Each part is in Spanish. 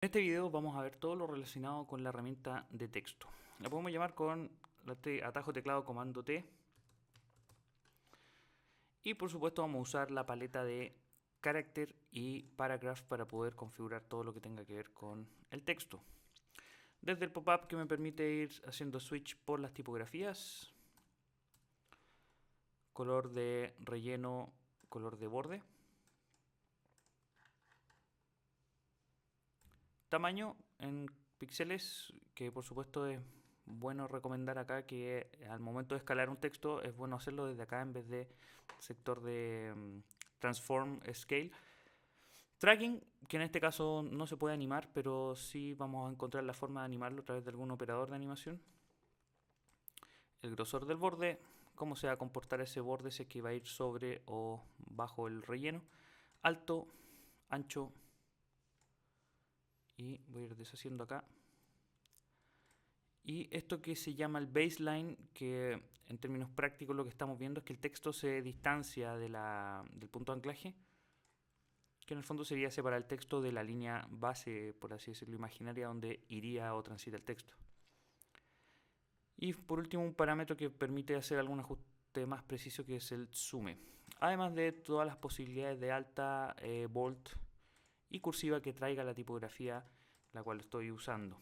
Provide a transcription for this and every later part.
En este video vamos a ver todo lo relacionado con la herramienta de texto. La podemos llamar con atajo teclado comando T. Y por supuesto vamos a usar la paleta de Character y Paragraph para poder configurar todo lo que tenga que ver con el texto. Desde el pop-up que me permite ir haciendo switch por las tipografías, color de relleno, color de borde, tamaño en píxeles, que por supuesto es bueno recomendar acá que al momento de escalar un texto es bueno hacerlo desde acá en vez de sector de Transform Scale. Tracking, que en este caso no se puede animar, pero sí vamos a encontrar la forma de animarlo a través de algún operador de animación. El grosor del borde, cómo se va a comportar ese borde, si es que va a ir sobre o bajo el relleno. Alto, ancho, y voy a ir deshaciendo acá. Y esto que se llama el baseline, que en términos prácticos lo que estamos viendo es que el texto se distancia del punto de anclaje, que en el fondo sería separar el texto de la línea base, por así decirlo, imaginaria, donde iría o transita el texto. Y por último, un parámetro que permite hacer algún ajuste más preciso, que es el zoom. Además de todas las posibilidades de alta, bold y cursiva que traiga la tipografía la cual estoy usando.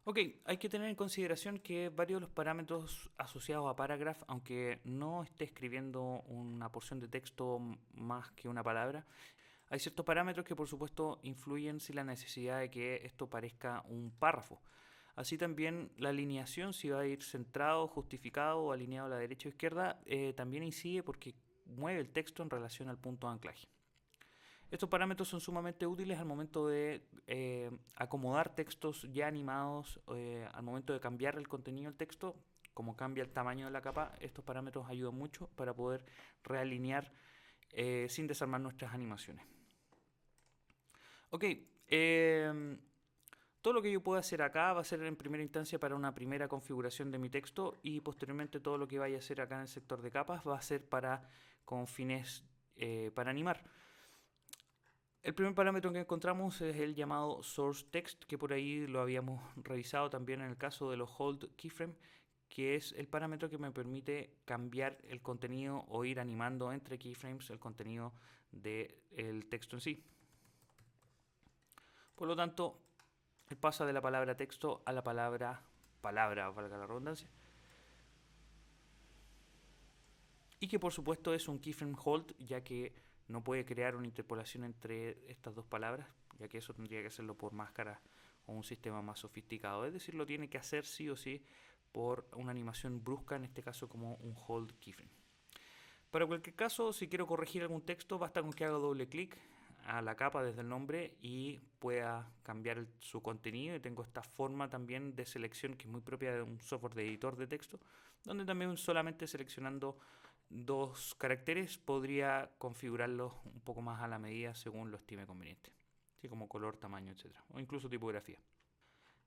Ok, hay que tener en consideración que varios de los parámetros asociados a Paragraph, aunque no esté escribiendo una porción de texto más que una palabra, hay ciertos parámetros que por supuesto influyen sin la necesidad de que esto parezca un párrafo. Así también la alineación, si va a ir centrado, justificado o alineado a la derecha o izquierda, también incide porque mueve el texto en relación al punto de anclaje. Estos parámetros son sumamente útiles al momento de acomodar textos ya animados, al momento de cambiar el contenido del texto, como cambia el tamaño de la capa. Estos parámetros ayudan mucho para poder realinear sin desarmar nuestras animaciones. Ok, todo lo que yo pueda hacer acá va a ser en primera instancia para una primera configuración de mi texto, y posteriormente todo lo que vaya a hacer acá en el sector de capas va a ser con fines para animar. El primer parámetro que encontramos es el llamado source text, que por ahí lo habíamos revisado también en el caso de los hold keyframe, que es el parámetro que me permite cambiar el contenido o ir animando entre keyframes el contenido del texto en sí. Por lo tanto, él pasa de la palabra texto a la palabra, valga la redundancia, y que por supuesto es un keyframe hold, ya que no puede crear una interpolación entre estas dos palabras, ya que eso tendría que hacerlo por máscara o un sistema más sofisticado. Es decir, lo tiene que hacer sí o sí por una animación brusca, en este caso como un hold keyframe. Para cualquier caso, si quiero corregir algún texto, basta con que haga doble clic a la capa desde el nombre y pueda cambiar su contenido. Y tengo esta forma también de selección que es muy propia de un software de editor de texto, donde también solamente seleccionando dos caracteres podría configurarlos un poco más a la medida según lo estime conveniente, así como color, tamaño, etcétera, o incluso tipografía.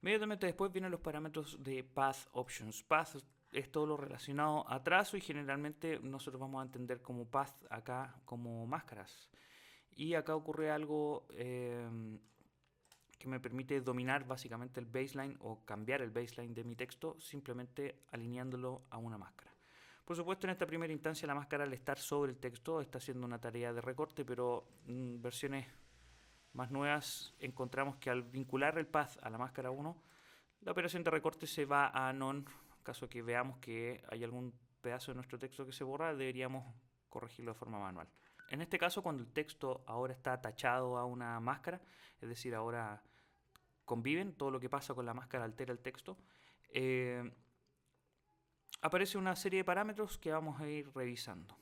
Inmediatamente después vienen los parámetros de Path Options. Path es todo lo relacionado a trazo, y generalmente nosotros vamos a entender como Path acá como máscaras. Y acá ocurre algo que me permite dominar básicamente el baseline o cambiar el baseline de mi texto simplemente alineándolo a una máscara. Por supuesto, en esta primera instancia la máscara, al estar sobre el texto, está haciendo una tarea de recorte, pero versiones más nuevas encontramos que al vincular el path a la máscara 1, la operación de recorte se va a none. En caso de que veamos que hay algún pedazo de nuestro texto que se borra, deberíamos corregirlo de forma manual. En este caso, cuando el texto ahora está tachado a una máscara, es decir, ahora conviven, todo lo que pasa con la máscara altera el texto, aparece una serie de parámetros que vamos a ir revisando.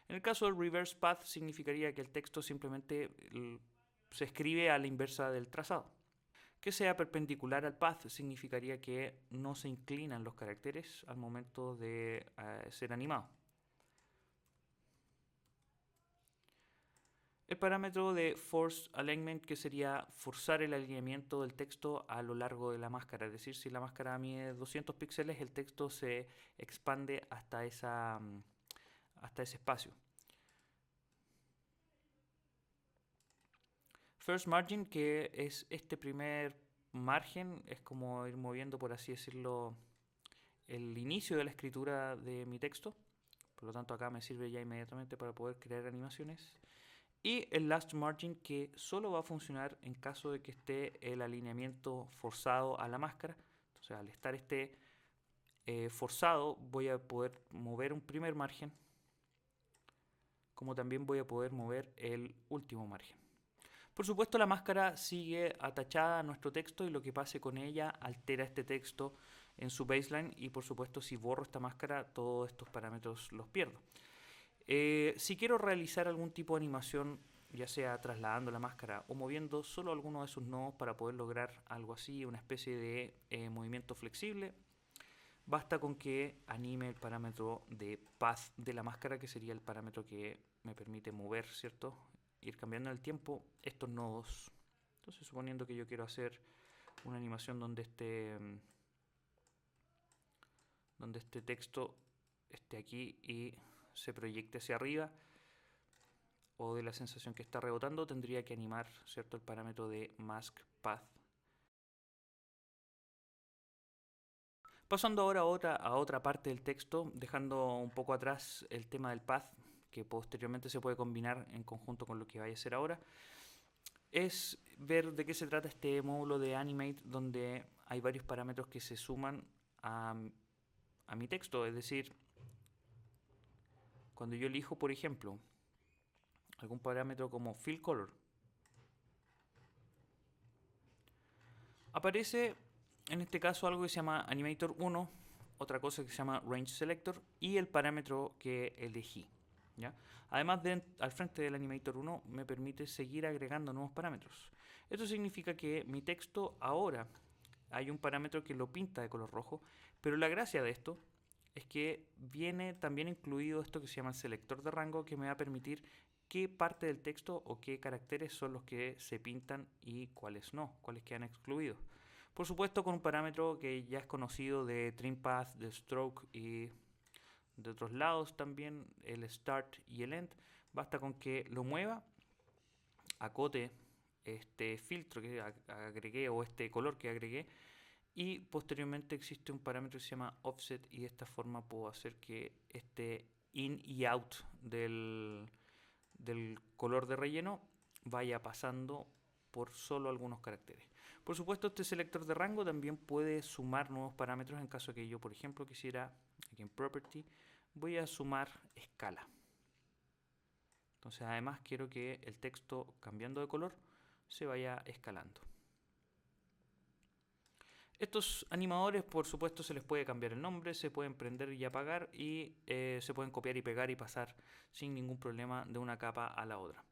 En el caso del reverse path, significaría que el texto simplemente se escribe a la inversa del trazado. Que sea perpendicular al path significaría que no se inclinan los caracteres al momento de ser animado. El parámetro de force alignment, que sería forzar el alineamiento del texto a lo largo de la máscara, es decir, si la máscara mide 200 píxeles, el texto se expande hasta ese espacio. First margin, que es este primer margen, es como ir moviendo, por así decirlo, el inicio de la escritura de mi texto. Por lo tanto, acá me sirve ya inmediatamente para poder crear animaciones. Y el last margin, que solo va a funcionar en caso de que esté el alineamiento forzado a la máscara. Entonces, al estar forzado, voy a poder mover un primer margen, como también voy a poder mover el último margen. Por supuesto, la máscara sigue atachada a nuestro texto y lo que pase con ella altera este texto en su baseline, y por supuesto, si borro esta máscara, todos estos parámetros los pierdo. Si quiero realizar algún tipo de animación, ya sea trasladando la máscara o moviendo solo alguno de sus nodos para poder lograr algo así, una especie de movimiento flexible, basta con que anime el parámetro de path de la máscara, que sería el parámetro que me permite mover, ¿cierto? Ir cambiando en el tiempo estos nodos. Entonces, suponiendo que yo quiero hacer una animación donde este texto esté aquí y se proyecte hacia arriba, o de la sensación que está rebotando, tendría que animar, ¿cierto?, el parámetro de mask path. Pasando ahora a otra parte del texto, dejando un poco atrás el tema del path, que posteriormente se puede combinar en conjunto con lo que vaya a hacer ahora, es ver de qué se trata este módulo de Animate, donde hay varios parámetros que se suman a mi texto. Es decir, cuando yo elijo, por ejemplo, algún parámetro como Fill Color, aparece en este caso algo que se llama Animator 1, otra cosa que se llama Range Selector y el parámetro que elegí, ¿ya? Además, al frente del Animator 1 me permite seguir agregando nuevos parámetros. Esto significa que mi texto ahora hay un parámetro que lo pinta de color rojo, pero la gracia de esto es que viene también incluido esto que se llama el selector de rango, que me va a permitir qué parte del texto o qué caracteres son los que se pintan y cuáles no, cuáles quedan excluidos. Por supuesto, con un parámetro que ya es conocido de Trim Path, de Stroke y de otros lados también, el Start y el End. Basta con que lo mueva, acote este filtro que agregué o este color que agregué, y posteriormente existe un parámetro que se llama Offset, y de esta forma puedo hacer que este in y out del color de relleno vaya pasando por solo algunos caracteres. Por supuesto, este selector de rango también puede sumar nuevos parámetros en caso que yo, por ejemplo, quisiera, aquí en Property, voy a sumar escala. Entonces, además, quiero que el texto, cambiando de color, se vaya escalando. Estos animadores, por supuesto, se les puede cambiar el nombre, se pueden prender y apagar, y se pueden copiar y pegar y pasar sin ningún problema de una capa a la otra.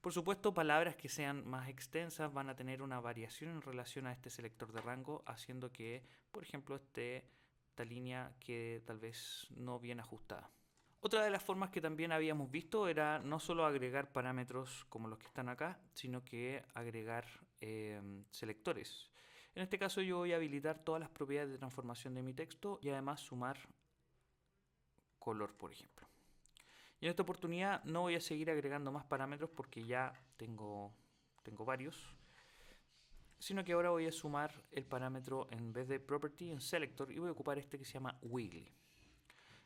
Por supuesto, palabras que sean más extensas van a tener una variación en relación a este selector de rango, haciendo que, por ejemplo, esta línea quede tal vez no bien ajustada. Otra de las formas que también habíamos visto era no solo agregar parámetros como los que están acá, sino que agregar selectores. En este caso yo voy a habilitar todas las propiedades de transformación de mi texto y además sumar color, por ejemplo. Y en esta oportunidad no voy a seguir agregando más parámetros porque ya tengo varios, sino que ahora voy a sumar el parámetro, en vez de property, en selector, y voy a ocupar este que se llama wiggly.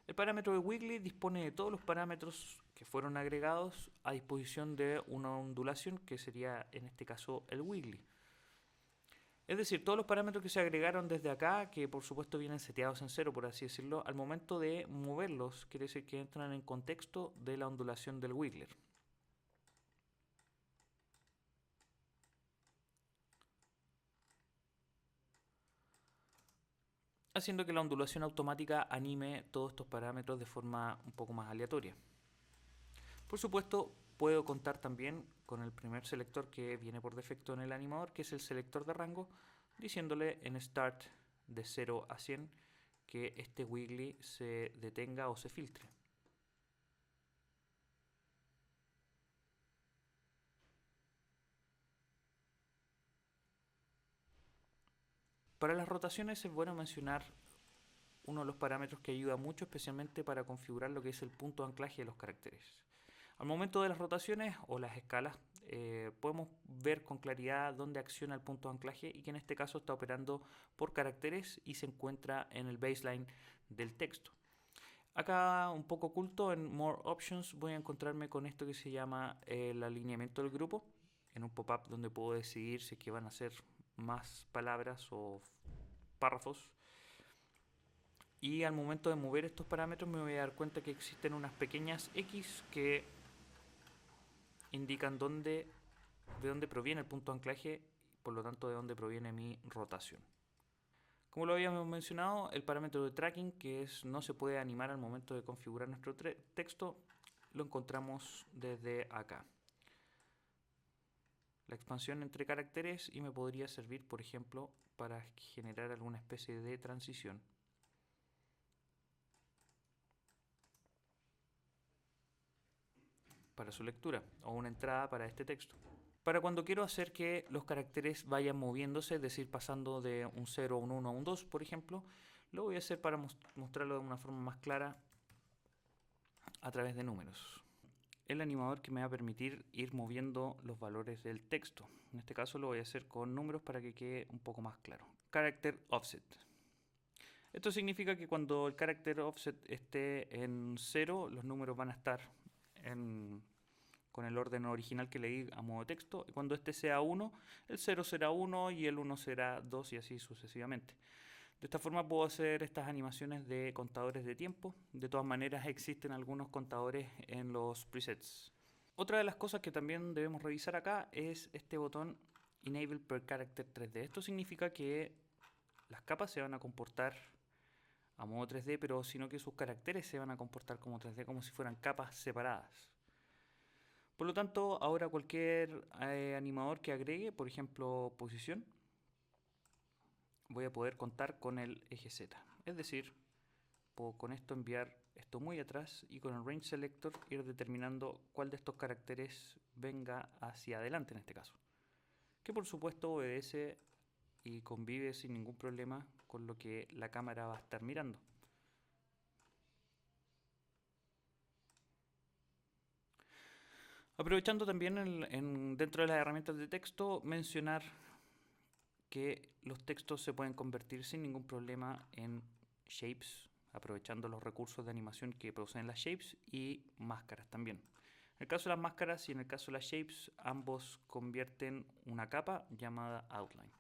El parámetro de wiggly dispone de todos los parámetros que fueron agregados a disposición de una ondulación, que sería en este caso el wiggly. Es decir, todos los parámetros que se agregaron desde acá, que por supuesto vienen seteados en cero, por así decirlo, al momento de moverlos, quiere decir que entran en contexto de la ondulación del wiggler. Haciendo que la ondulación automática anime todos estos parámetros de forma un poco más aleatoria. Por supuesto, puedo contar también con el primer selector que viene por defecto en el animador, que es el selector de rango, diciéndole en Start de 0 a 100 que este wiggly se detenga o se filtre. Para las rotaciones es bueno mencionar uno de los parámetros que ayuda mucho, especialmente para configurar lo que es el punto de anclaje de los caracteres. Al momento de las rotaciones o las escalas, podemos ver con claridad dónde acciona el punto de anclaje y que en este caso está operando por caracteres y se encuentra en el baseline del texto. Acá un poco oculto en More Options voy a encontrarme con esto que se llama el alineamiento del grupo, en un pop-up donde puedo decidir si es que van a ser más palabras o párrafos. Y al momento de mover estos parámetros me voy a dar cuenta que existen unas pequeñas X que indican de dónde proviene el punto de anclaje, por lo tanto de dónde proviene mi rotación. Como lo habíamos mencionado, el parámetro de tracking, que es no se puede animar al momento de configurar nuestro texto, lo encontramos desde acá. La expansión entre caracteres y me podría servir, por ejemplo, para generar alguna especie de transición. Para su lectura o una entrada para este texto. Para cuando quiero hacer que los caracteres vayan moviéndose, es decir, pasando de un 0 a un 1 a un 2, por ejemplo, lo voy a hacer para mostrarlo de una forma más clara a través de números. El animador que me va a permitir ir moviendo los valores del texto. En este caso lo voy a hacer con números para que quede un poco más claro. Character Offset. Esto significa que cuando el character offset esté en 0, los números van a estar con el orden original que leí a modo de texto. Y cuando este sea 1, el 0 será 1 y el 1 será 2 y así sucesivamente. De esta forma puedo hacer estas animaciones de contadores de tiempo. De todas maneras existen algunos contadores en los presets. Otra de las cosas que también debemos revisar acá es este botón Enable per Character 3D. Esto significa que las capas se van a comportar a modo 3D, pero sino que sus caracteres se van a comportar como 3D, como si fueran capas separadas. Por lo tanto, ahora cualquier animador que agregue, por ejemplo, posición, voy a poder contar con el eje Z. Es decir, puedo con esto enviar esto muy atrás y con el Range Selector ir determinando cuál de estos caracteres venga hacia adelante en este caso. Que por supuesto obedece y convive sin ningún problema con lo que la cámara va a estar mirando. Aprovechando también dentro de las herramientas de texto, mencionar que los textos se pueden convertir sin ningún problema en shapes, aprovechando los recursos de animación que poseen las shapes y máscaras también. En el caso de las máscaras y en el caso de las shapes, ambos convierten una capa llamada outline.